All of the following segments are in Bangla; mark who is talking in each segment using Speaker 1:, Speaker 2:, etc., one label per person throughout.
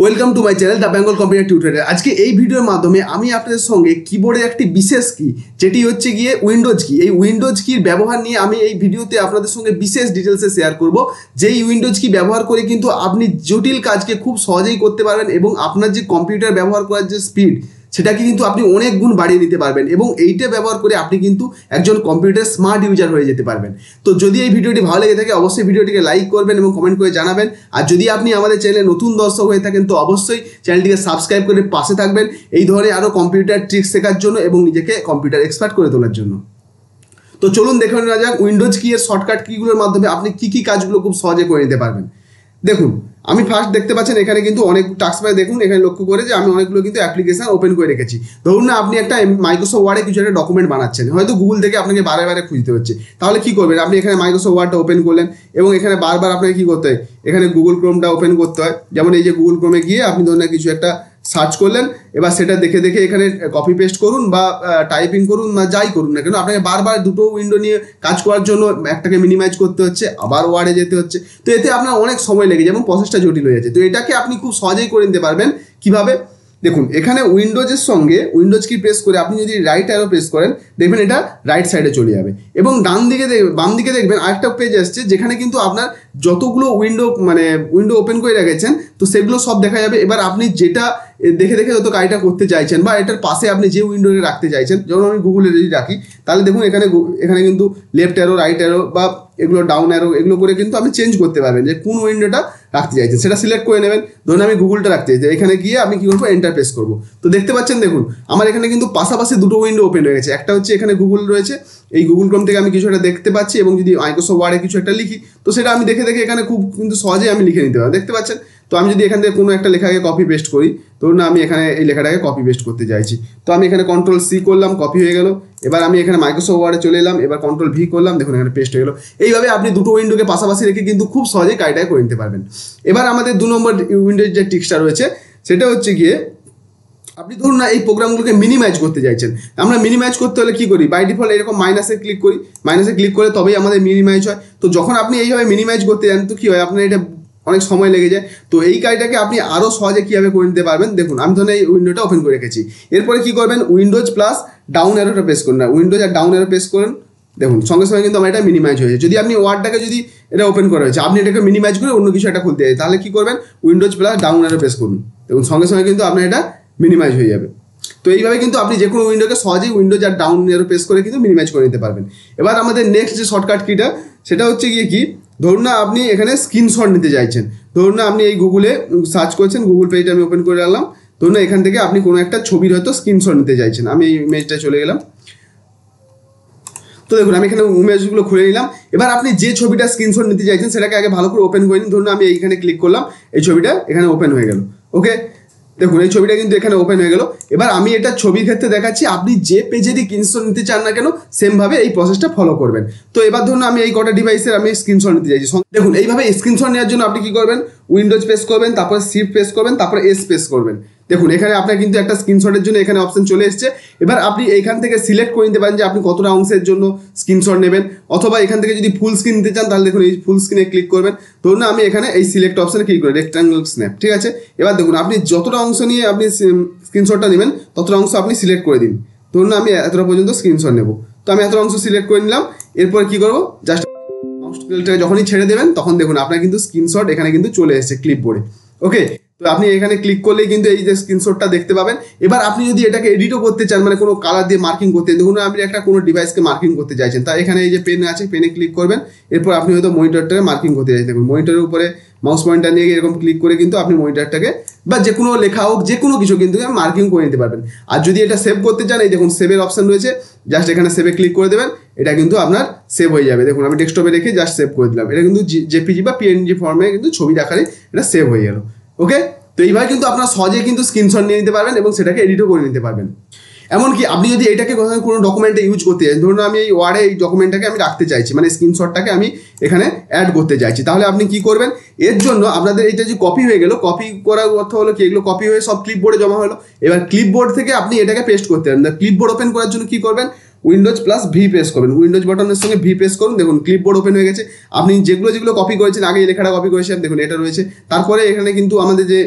Speaker 1: Welcome to my channel the Bengal computer tutorial. আজকে এই ভিডিওর মাধ্যমে আমি আপনাদের সঙ্গে কিবোর্ডের একটি বিশেষ কি যেটি হচ্ছে গিয়ে উইন্ডোজ কি, এই উইন্ডোজ কির ব্যবহার নিয়ে আমি এই ভিডিওতে আপনাদের সঙ্গে বিশেষ ডিটেলসে শেয়ার করব। যেই উইন্ডোজ কি ব্যবহার করে কিন্তু আপনি জটিল কাজকে খুব সহজেই করতে পারবেন এবং আপনার যে কম্পিউটার ব্যবহার করার যে স্পিড সেটাকে কিন্তু আপনি অনেক গুণ বাড়িয়ে নিতে পারবেন এবং এইটা ব্যবহার করে আপনি কিন্তু একজন কম্পিউটার স্মার্ট ইউজার হয়ে যেতে পারবেন। তো যদি এই ভিডিওটি ভালো লেগে থাকে অবশ্যই ভিডিওটিকে লাইক করবেন এবং কমেন্ট করে জানাবেন। আর যদি আপনি আমাদের চ্যানেলে নতুন দর্শক হয়ে থাকেন তো অবশ্যই চ্যানেলটিকে সাবস্ক্রাইব করে পাশে থাকবেন এই ধরনের আরও কম্পিউটার ট্রিক্স শেখার জন্য এবং নিজেকে কম্পিউটার এক্সপার্ট করে তোলার জন্য। তো চলুন দেখে নেওয়া যাক উইন্ডোজ কি এর শর্টকাট কিগুলোর মাধ্যমে আপনি কি কাজগুলো খুব সহজে করে নিতে পারবেন। দেখুন, আমি ফার্স্ট দেখতে পাচ্ছেন এখানে কিন্তু অনেক টাস্ক বারে দেখুন এখানে লক্ষ্য করে যে আমি অনেকগুলো কিন্তু অ্যাপ্লিকেশন ওপেন করে রেখেছি। ধরুন না আপনি একটা মাইক্রোসফট ওয়ার্ডে কিছু একটা ডকুমেন্ট বানাচ্ছেন, হয়তো গুগল থেকে আপনাকে বারে বারে খুঁজতে হচ্ছে, তাহলে কি করবেন? আপনি এখানে মাইক্রোসফট ওয়ার্ডটা ওপেন করলেন এবং এখানে বারবার আপনাকে কি করতে হয়, এখানে গুগল ক্রোমটা ওপেন করতে হয়। যেমন এই যে গুগল ক্রোমে গিয়ে আপনি ধরুন কিছু একটা সার্চ করলেন, এবার সেটা দেখে দেখে এখানে কপি পেস্ট করুন বা টাইপিং করুন বা যাই করুন না কেন, আপনাকে বারবার দুটো উইন্ডো নিয়ে কাজ করার জন্য একটাকে মিনিমাইজ করতে হচ্ছে, আবার ওয়ার্ডে যেতে হচ্ছে। তো এতে আপনার অনেক সময় লেগে যায় এবং প্রসেসটা জটিল হয়ে যাচ্ছে। তো এটাকে আপনি খুব সহজেই করে নিতে পারবেন। কিভাবে? দেখুন, এখানে উইন্ডোজের সঙ্গে উইন্ডোজ কি প্রেস করে আপনি যদি রাইট অ্যারো প্রেস করেন দেখবেন এটা রাইট সাইডে চলে যাবে এবং বাম দিকে দেখবেন আরেকটা পেজ আসছে যেখানে কিন্তু আপনার যতগুলো উইন্ডো ওপেন করে রেখেছেন তো সেগুলো সব দেখা যাবে। এবার আপনি যেটা দেখে দেখে যত কাজটা করতে চাইছেন বা এটার পাশে আপনি যে উইন্ডোকে রাখতে চাইছেন, যেমন আমি গুগলে যদি রাখি তাহলে দেখুন এখানে কিন্তু লেফট অ্যারো, রাইট অ্যারো বা এগুলো ডাউন অ্যারো এগুলো করে কিন্তু আপনি চেঞ্জ করতে পারবেন যে কোন উইন্ডোটা রাখতে চাইছেন, সেটা সিলেক্ট করে নেবেন। ধরুন আমি গুগলটা রাখতে চাইছি, এখানে গিয়ে আমি কি করবো, এন্টার প্রেস করবো। তো দেখতে পাচ্ছেন দেখুন আমার এখানে কিন্তু পাশাপাশি দুটো উইন্ডো ওপেন হয়ে গেছে। একটা হচ্ছে এখানে গুগল রয়েছে, এই গুগল ক্রোম থেকে আমি কিছু একটা দেখতে পাচ্ছি এবং যদি মাইক্রোসফট ওয়ার্ডে কিছু একটা লিখি তো সেটা আমি দেখে দেখে এখানে খুব কিন্তু সহজেই আমি লিখে নিতে পারবো। দেখতে পাচ্ছেন? তো আমি যদি এখান থেকে কোনো একটা লেখাকে কপি পেস্ট করি, ধরুন আমি এখানে এই লেখাটাকে কপি পেস্ট করতে চাইছি, তো আমি এখানে কন্ট্রোল সি করলাম, কপি হয়ে গেল। এবার আমি এখানে মাইক্রোসফট ওয়ার্ডে চলে এলাম, এবার কন্ট্রোল ভি করলাম, দেখুন এখানে পেস্ট হয়ে গেল। এইভাবে আপনি দুটো উইন্ডোকে পাশাপাশি রেখে কিন্তু খুব সহজেই কাজটাকে করে নিতে পারবেন। এবার আমাদের 2 নম্বর উইন্ডোর যে টিক্সটা রয়েছে সেটা হচ্ছে গিয়ে আপনি ধরুন না এই প্রোগ্রামগুলোকে মিনিমাইজ করতে চাইছেন। আমরা মিনিমাইজ করতে হলে কি করি? বাই ডিফল্ট এরকম মাইনাসে ক্লিক করি, মাইনাসে ক্লিক করে তবেই আমাদের মিনিমাইজ হয়। তো যখন আপনি এইভাবে মিনিমাইজ করতে যান তো কি হয়, আপনার এটা অনেক সময় লেগে যায়। তো এই কাজটাকে আপনি আরও সহজে কীভাবে করে নিতে পারবেন, দেখুন আমি ধরুন এই উইন্ডোটা ওপেন করে রেখেছি। এরপরে কি করবেন, উইন্ডোজ প্লাস ডাউন অ্যারোটা প্রেস করুন, না উইন্ডোজ আর ডাউন অ্যারো প্রেস করুন, দেখুন সঙ্গে সঙ্গে কিন্তু আমার এটা মিনিমাইজ হয়েছে। যদি আপনি ওয়ার্ডটাকে যদি এটা ওপেন করা হয়েছে আপনি এটাকে মিনিমাইজ করে অন্য কিছু একটা খুলতে চাই তাহলে কি করবেন, Windows plus down arrow press করুন, দেখুন সঙ্গে সঙ্গে কিন্তু আপনার এটা মিনিমাইজ হয়ে যাবে। তো এইভাবে কিন্তু আপনি যে কোনো উইন্ডোকে সহজেই উইন্ডোজ আর ডাউন অ্যারো প্রেস করে কিন্তু মিনিমাইজ করে নিতে পারবেন। এবার আমাদের নেক্সট যে শর্টকাট কিটা সেটা হচ্ছে গিয়ে কি, ধরুন না আপনি এখানে স্ক্রিনশট নিতে চাইছেন। ধরুন না আপনি এই গুগলে সার্চ করছেন, গুগল পেজটা আমি ওপেন করে রাখলাম। ধরুন না এখান থেকে আপনি কোনো একটা ছবির হয়তো স্ক্রিনশট নিতে চাইছেন, আমি এই ইমেজটা চলে গেলাম। তো দেখুন আমি এখানে ইমেজগুলো খুলে নিলাম। এবার আপনি যে ছবিটা স্ক্রিনশট নিতে চাইছেন সেটাকে আগে ভালো করে ওপেন করে নিন। ধরুন আমি এইখানে ক্লিক করলাম, এই ছবিটা এখানে ওপেন হয়ে গেল। ওকে, দেখুন এই ছবিটা কিন্তু এখানে ওপেন হয়ে গেল। এবার আমি এটা ছবির ক্ষেত্রে দেখাচ্ছি, আপনি যে পেজেরই স্ক্রিনশট নিতে চান না কেন সেমভাবে এই প্রসেসটা ফলো করবেন। তো এবার ধরুন আমি এই কটা ডিভাইসের আমি স্ক্রিনশট নিতে চাইছি। দেখুন এইভাবে স্ক্রিনশট নেওয়ার জন্য আপনি কি করবেন, উইন্ডোজ প্রেস করবেন, তারপরে শিফট প্রেস করবেন, তারপরে এস প্রেস করবেন। দেখুন এখানে আপনার কিন্তু একটা স্ক্রিনশটের জন্য এখানে অপশন চলে এসছে। এবার আপনি এইখান থেকে সিলেক্ট করে নিতে পারেন যে আপনি কতটা অংশের জন্য স্ক্রিনশট নেবেন, অথবা এখান থেকে যদি ফুল স্ক্রিন নিতে চান তাহলে দেখুন এই ফুল স্ক্রিনে ক্লিক করবেন। ধরুন না আমি এখানে এই সিলেক্ট অপশনে ক্লিক করি, রেক্ট্যাঙ্গেল স্ন্যাপ, ঠিক আছে। এবার দেখুন আপনি যতটা অংশ নিয়ে আপনি স্ক্রিনশটটা নেবেন ততটা অংশ আপনি সিলেক্ট করে দিন। ধরুন না আমি এতটা পর্যন্ত স্ক্রিনশট নেব, তো আমি এতটা অংশ সিলেক্ট করে নিলাম। এরপর কি করবো, জাস্ট মাউসটা যখনই ছেড়ে দেবেন তখন দেখুন আপনার কিন্তু স্ক্রিনশট এখানে কিন্তু চলে এসেছে ক্লিপবোর্ডে। ওকে, তো আপনি এখানে ক্লিক করলেই কিন্তু এই যে স্ক্রিনশটটা দেখতে পাবেন। এবার আপনি যদি এটাকে এডিটও করতে চান, মানে কোনো কালার দিয়ে মার্কিং করতে, দেখুন আপনি একটা কোনো ডিভাইসকে মার্কিং করতে চাইছেন, তা এখানে এই যে পেন আছে, পেনে ক্লিক করবেন। এরপর আপনি হয়তো মনিটরটাকে মার্কিং করতে চাইছেন, দেখুন মনিটরের উপরে মাউস পয়েন্টার নিয়ে এরকম ক্লিক করে কিন্তু আপনি মনিটরটাকে বা যে কোনো লেখা হোক যে কোনো কিছু কিন্তু মার্কিং করে নিতে পারবেন। আর যদি এটা সেভ করতে চান এই দেখুন সেভের অপশন রয়েছে, জাস্ট এখানে সেভে ক্লিক করে দেবেন, এটা কিন্তু আপনার সেভ হয়ে যাবে। দেখুন আমি ডেস্কটপে রেখে জাস্ট সেভ করে দিলাম, এটা কিন্তু জেপিজি বা পিএনজি ফর্মে কিন্তু ছবি আকারে এটা সেভ হয়ে গেল। ওকে, তো এইভাবে কিন্তু আপনারা সহজে কিন্তু স্ক্রিনশট নিয়ে নিতে পারবেন এবং সেটাকে এডিটও করে নিতে পারবেন। এমনকি আপনি যদি এটাকে কোনো ডকুমেন্টে ইউজ করতে চান, ধরুন আমি এই ওয়ার্ডে এই ডকুমেন্টটাকে আমি রাখতে চাইছি, মানে স্ক্রিনশটটাকে আমি এখানে অ্যাড করতে চাইছি, তাহলে আপনি কি করবেন, এর জন্য আপনাদের এটা যে কপি হয়ে গেল, কপি করার অর্থ হলো কি এগুলো কপি হয়ে সব ক্লিপবোর্ডে জমা হলো। এবার ক্লিপবোর্ড থেকে আপনি এটাকে পেস্ট করতে পারেন। ক্লিপবোর্ড ওপেন করার জন্য কি করবেন, উইন্ডোজ প্লাস ভি প্রেস করবেন, উইন্ডোজ বাটনের সঙ্গে ভি প্রেস করুন, দেখুন ক্লিপবোর্ড ওপেন হয়ে গেছে। আপনি যেগুলো কপি করেছেন, আগে এই লেখাটা কপি করেছেন, দেখুন এটা রয়েছে। তারপরে এখানে কিন্তু আমাদের যে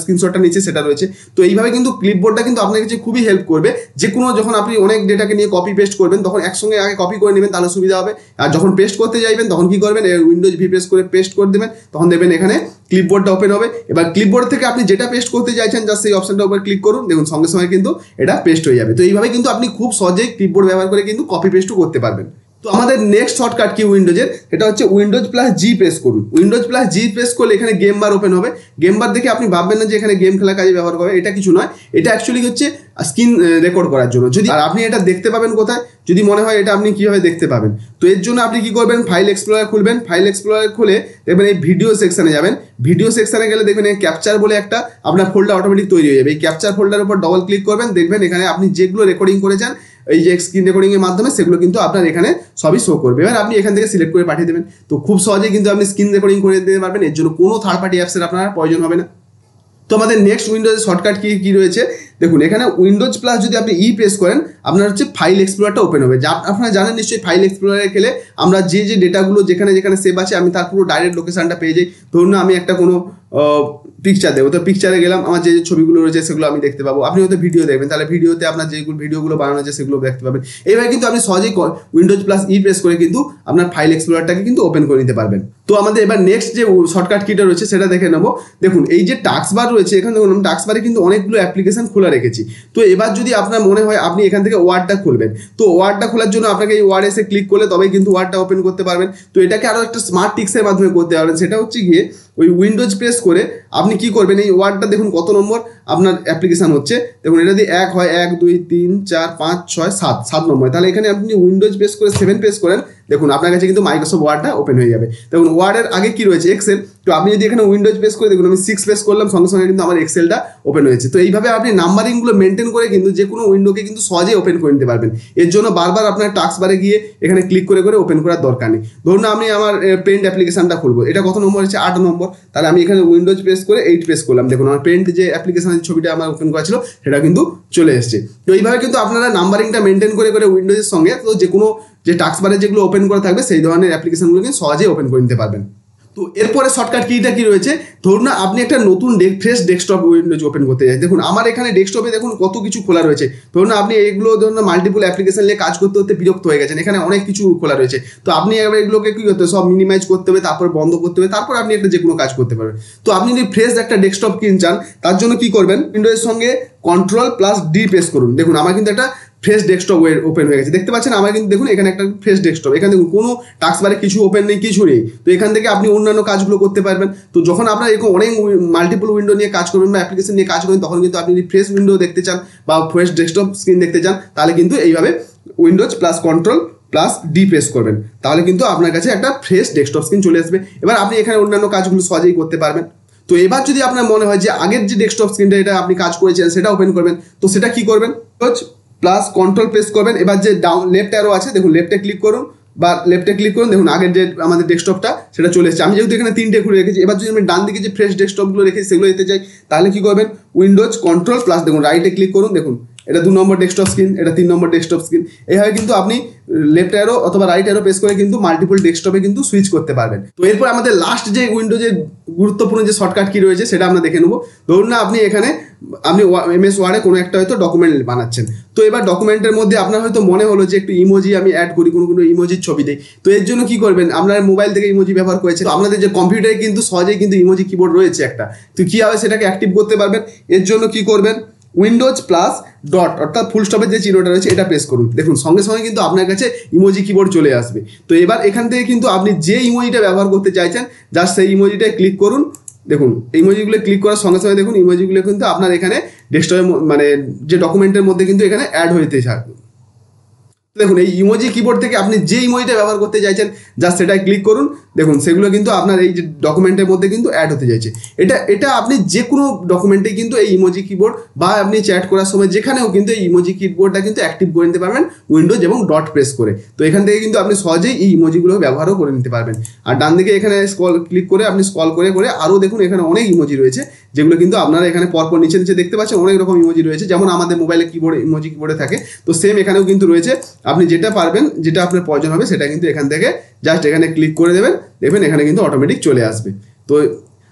Speaker 1: স্ক্রিনশটটা নিচে সেটা রয়েছে। তো এইভাবে কিন্তু ক্লিপবোর্ডটা কিন্তু আপনার কাছে খুবই হেল্প করবে। যে কোনো যখন আপনি অনেক ডেটাকে নিয়ে কপি পেস্ট করবেন, তখন একসঙ্গে আগে কপি করে নেবেন, তাহলে সুবিধা হবে। আর যখন পেস্ট করতে যাইবেন তখন কি করবেন, উইন্ডোজ ভি প্রেস করে পেস্ট করে দেবেন, তখন দেবেন এখানে ক্লিপবোর্ডটা ওপেন হবে। এবার ক্লিপবোর্ড থেকে আপনি যেটা পেস্ট করতে চাইছেন, জাস্ট সেই অপশনটার উপর ক্লিক করুন, দেখুন সঙ্গে সঙ্গে কিন্তু এটা পেস্ট হয়ে যাবে। তো এইভাবে কিন্তু আপনি খুব সহজেই ক্লিপবোর্ড ব্যবহার করে কিন্তু কপি পেস্টও করতে পারবেন। তো আমাদের নেক্সট শর্টকাট কি উইন্ডোজের, এটা হচ্ছে উইন্ডোজ প্লাস জি প্রেস করুন। উইন্ডোজ প্লাস জি প্রেস করলে এখানে গেম বার ওপেন হবে। গেম বার দেখে আপনি ভাববেন না যে এখানে গেম খেলার কাজে ব্যবহার করবে, এটা কিছু নয়। এটা অ্যাকচুয়ালি হচ্ছে স্ক্রিন রেকর্ড করার জন্য। যদি আর আপনি এটা দেখতে পাবেন কোথায়, যদি মনে হয় এটা আপনি কীভাবে দেখতে পাবেন, তো এর জন্য আপনি কি করবেন, ফাইল এক্সপ্লোরার খুলবেন। ফাইল এক্সপ্লোরার খুলে দেখবেন এই ভিডিও সেকশনে যাবেন। ভিডিও সেকশনে গেলে দেখবেন এই ক্যাপচার বলে একটা আপনার ফোল্ডার অটোমেটিক তৈরি হয়ে যাবে। এই ক্যাপচার ফোল্ডারের উপর ডবল ক্লিক করবেন, দেখবেন এখানে আপনি যেগুলো রেকর্ডিং করেছেন এই যে স্ক্রিন রেকর্ডিং এর মাধ্যমে, সেগুলো কিন্তু আপনার এখানে সবই শো করবে। এবার আপনি এখান থেকে সিলেক্ট করে পাঠিয়ে দেবেন। তো খুব সহজেই কিন্তু আপনি স্ক্রিন রেকর্ডিং করে দিতে পারবেন। এর জন্য কোনো থার্ড পার্টি অ্যাপসের আপনার প্রয়োজন হবে না। তো আমাদের নেক্সট উইন্ডোজের শর্টকাট কি রয়েছে দেখুন, এখানে উইন্ডোজ প্লাস যদি আপনি ই প্রেস করেন, আপনার হচ্ছে ফাইল এক্সপ্লোরারটা ওপেন হবে। যা আপনারা জানেন নিশ্চয়ই, ফাইল এক্সপ্লোরারে গেলে আমরা যে ডেটাগুলো যেখানে সেভ আছে, আমি তার পুরো ডাইরেক্ট লোকেশনটা পেয়ে যাই। ধরুন আমি একটা কোনো পিকচার দেবো, তো পিকচারে গেলাম, আমার যে ছবিগুলো রয়েছে সেগুলো আমি দেখতে পাবো। আপনি হয়তো ভিডিও দেখবেন, তাহলে ভিডিওতে আপনার যেগুলো ভিডিওগুলো বানানো আছে সেগুলো দেখতে পাবেন। এইভাবে কিন্তু আপনি সহজেই উইন্ডোজ প্লাস ই প্রেস করে কিন্তু আপনার ফাইল এক্সপ্লোরারটাকে কিন্তু ওপেন করে নিতে পারবেন। তো আমাদের এবার নেক্সট যে শর্টকাট কিটা রয়েছে সেটা দেখে নেবো। দেখুন এই যে টাস্ক বার রয়েছে, এখানে দেখুন আমি টাস্ক বারে কিন্তু অনেকগুলো অ্যাপ্লিকেশন খোলা রেখেছি। তো এবার যদি আপনার মনে হয় আপনি এখান থেকে ওয়ার্ডটা খুলবেন, তো ওয়ার্ডটা খোলার জন্য আপনাকে এই ওয়ার্ড এসে ক্লিক করলে তবেই কিন্তু ওয়ার্ডটা ওপেন করতে পারবেন। তো এটাকে আরও একটা স্মার্ট টিক্সের মাধ্যমে করতে পারবেন। সেটা হচ্ছে গিয়ে ওই উইন্ডোজ প্রেস করে আপনি কি করবেন, এই ওয়ার্ডটা দেখুন কত নম্বর আপনার অ্যাপ্লিকেশন হচ্ছে। দেখুন এটা যদি 1 হয়, 1 2 3 4 5 6 7 নম্বর, তাহলে এখানে আপনি উইন্ডোজ প্রেস করে 7 প্রেস করেন, দেখুন আপনার কাছে কিন্তু মাইক্রোসফট ওয়ার্ডটা ওপেন হয়ে যাবে। দেখুন ওয়ার্ডের আগে কি রয়েছে, এক্সেল। তো আপনি যদি এখানে উইন্ডোজ প্রেস করে দেখুন আমি 6 প্রেস করলাম, সঙ্গে সঙ্গে কিন্তু আমার এক্সেলটা ওপেন হয়েছে। তো এইভাবে আপনি নাম্বারিংগুলো মেনটেন করে কিন্তু যে কোনো উইন্ডোকে কিন্তু সহজেই ওপেন করে নিতে পারবেন। এর জন্য বারবার আপনার টাস্ক বারে গিয়ে এখানে ক্লিক করে ওপেন করার দরকার নেই। ধরুন আমি আমার পেন্ট অ্যাপ্লিকেশনটা খুলবো, এটা কত নম্বর হচ্ছে 8 নম্বর, তাহলে আমি এখানে উইন্ডোজ প্রেস করে 8 প্রেস করলাম, দেখুন আমার পেন্ট যে অ্যাপ্লিকেশনের ছবিটা আমার ওপেন করা ছিল সেটা কিন্তু চলে এসেছে। তো এইভাবে কিন্তু আপনারা নাম্বারিংটা মেনটেন করে উইন্ডোজের সঙ্গে তো যে কোনো যে টাস্ক বারে যেগুলো ওপেন করা থাকবে সেই ধরনের অ্যাপ্লিকেশনগুলো কিন্তু সহজেই ওপেন করে নিতে পারবেন। তো এরপরে শর্টকাট কিটা কি রয়েছে, ধরুন না আপনি একটা নতুন ফ্রেশ ডেস্কটপ উইন্ডোজ ওপেন করতে চাই। দেখুন আমার এখানে ডেস্কটপে দেখুন কত কিছু খোলা রয়েছে। ধরুন না আপনি এগুলো ধরুন না মাল্টিপল অ্যাপ্লিকেশন নিয়ে কাজ করতে বিরক্ত হয়ে গেছেন, এখানে অনেক কিছু খোলা রয়েছে। তো আপনি এবার এগুলোকে কি করতে হবে, সব মিনিমাইজ করতে হবে, তারপর বন্ধ করতে হবে, তারপর আপনি একটা যে কোনো কাজ করতে পারবেন। তো আপনি যদি ফ্রেশ একটা ডেস্কটপ কিনতে চান, তার জন্য কি করবেন, উইন্ডোজের সঙ্গে কন্ট্রোল প্লাস ডি প্রেস করুন। দেখুন আমার কিন্তু একটা ফ্রেশ ডেস্কটপ ওপেন হয়ে গেছে, দেখতে পাচ্ছেন আমার কিন্তু দেখুন এখানে একটা ফ্রেশ ডেস্কটপ। এখানে দেখুন কোনো টাস্ক বারে কিছু ওপেন নেই, কিছু নেই। তো এখান থেকে আপনি অন্যান্য কাজগুলো করতে পারবেন। তো যখন আপনার এরকম অনেক মাল্টিপল উইন্ডো নিয়ে কাজ করবেন বা অ্যাপ্লিকেশন নিয়ে কাজ করবেন, তখন কিন্তু আপনি যদি ফ্রেশ উইন্ডো দেখতে চান বা ফ্রেশ ডেস্কটপ স্ক্রিন দেখতে চান, তাহলে কিন্তু এইভাবে Windows plus control plus D press করবেন, তাহলে কিন্তু আপনার কাছে একটা ফ্রেশ ডেস্কটপ স্ক্রিন চলে আসবে। এবার আপনি এখানে অন্যান্য কাজগুলো সহজেই করতে পারবেন। তো এবার যদি আপনার মনে হয় যে আগের যে ডেস্কটপ স্ক্রিনটা এটা আপনি কাজ করেছেন সেটা ওপেন করবেন, তো সেটা কি করবেন, প্লাস কন্ট্রোল প্রেস করবেন। এবার যে ডাউন লেফট অ্যারো আছে দেখুন, লেফটে ক্লিক করুন বা লেফটে ক্লিক করুন, দেখুন আগের যে আমাদের ডেস্কটপটা সেটা চলে এসেছে। আমি যেহেতু এখানে 3টে খুলে রেখেছি, এবার যদি আমি ডান দিকে যে ফ্রেশ ডেস্কটপগুলো রেখেছি সেগুলো যেতে চাই, তাহলে কি করবেন, উইন্ডোজ কন্ট্রোল প্লাস দেখুন রাইটে ক্লিক করুন, দেখুন এটা 2 নম্বর ডেস্কটপ স্ক্রিন, এটা 3 নম্বর ডেস্কটপ স্ক্রিন। এইভাবে কিন্তু আপনি লেফট অ্যারো অথবা রাইট অ্যারো প্রেস করে কিন্তু মাল্টিপল ডেস্কটপে কিন্তু সুইচ করতে পারবেন। তো এরপর আমাদের লাস্ট যে উইন্ডোজের গুরুত্বপূর্ণ যে শর্টকাট কি রয়েছে সেটা আমরা দেখে নেবো। ধরুন না আপনি এখানে এমএস ওয়ার্ডে কোনো একটা হয়তো ডকুমেন্ট বানাচ্ছেন। তো এবার ডকুমেন্টের মধ্যে আপনার হয়তো মনে হলো যে একটু ইমোজি আমি অ্যাড করি, কোনো ইমোজির ছবি দিই। তো এর জন্য কি করবেন, আপনার মোবাইল থেকে ইমোজি ব্যবহার করেছে, তো আপনাদের যে কম্পিউটারে কিন্তু সহজেই কিন্তু ইমোজি কিবোর্ড রয়েছে একটা। তো কী হবে, সেটাকে অ্যাক্টিভ করতে পারবেন। এর জন্য কি করবেন, উইন্ডোজ প্লাস ডট অর্থাৎ ফুল স্টপের যে চিহ্নটা রয়েছে এটা প্রেস করুন, দেখুন সঙ্গে সঙ্গে কিন্তু আপনার কাছে ইমোজি কিবোর্ড চলে আসবে। তো এবার এখান থেকে কিন্তু আপনি যে ইমোজিটা ব্যবহার করতে চাইছেন জাস্ট সেই ইমোজিটায় ক্লিক করুন। দেখুন ইমোজিগুলো ক্লিক করার সঙ্গে সঙ্গে দেখুন ইমোজিগুলো কিন্তু আপনার এখানে ডেস্কটপের মানে যে ডকুমেন্টের মধ্যে কিন্তু এখানে অ্যাড হইতে থাকবে। দেখুন এই ইমোজি কিবোর্ড থেকে আপনি যে ইমোজিটা ব্যবহার করতে চাইছেন জাস্ট সেটায় ক্লিক করুন, দেখুন সেগুলো কিন্তু আপনার এই যে ডকুমেন্টের মধ্যে কিন্তু অ্যাড হতে যাচ্ছে। এটা আপনি যে কোনো ডকুমেন্টে কিন্তু এই ইমোজি কিবোর্ড বা আপনি চ্যাট করার সময় যেখানেও কিন্তু এই ইমোজি কিবোর্ডটা কিন্তু অ্যাক্টিভ করে নিতে পারবেন উইন্ডোজ এবং ডট প্রেস করে। তো এখান থেকে কিন্তু আপনি সহজেই এই ইমোজিগুলো ব্যবহারও করে নিতে পারবেন। আর ডান দিকে এখানে ক্লিক করে আপনি স্ক্রল করে করে আরও দেখুন এখানে অনেক ইমোজি রয়েছে, যেগুলো কিন্তু আপনারা এখানে পরপর নিচে নিচে দেখতে পাচ্ছেন। অনেক রকম ইমোজি রয়েছে, যেমন আমাদের মোবাইলে কিবোর্ড ইমোজি কিবোর্ডে থাকে, তো সেম এখানেও কিন্তু রয়েছে। আপনি যেটা পারবেন, যেটা আপনার প্রয়োজন হবে সেটা কিন্তু এখান থেকে জাস্ট এখানে ক্লিক করে দেবেন, দেখবেন এখানে কিন্তু অটোমেটিক চলে আসবে। তো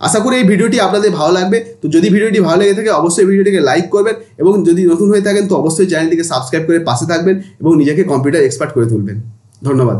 Speaker 1: আশা করি এই ভিডিওটি আপনাদের ভালো লাগবে। তো যদি ভিডিওটি ভালো লেগে থাকে অবশ্যই ভিডিওটিকে লাইক করবেন, এবং যদি নতুন হয়ে থাকেন তো অবশ্যই চ্যানেলটিকে সাবস্ক্রাইব করে পাশে থাকবেন এবং নিজেকে কম্পিউটার এক্সপার্ট করে তুলবেন। ধন্যবাদ।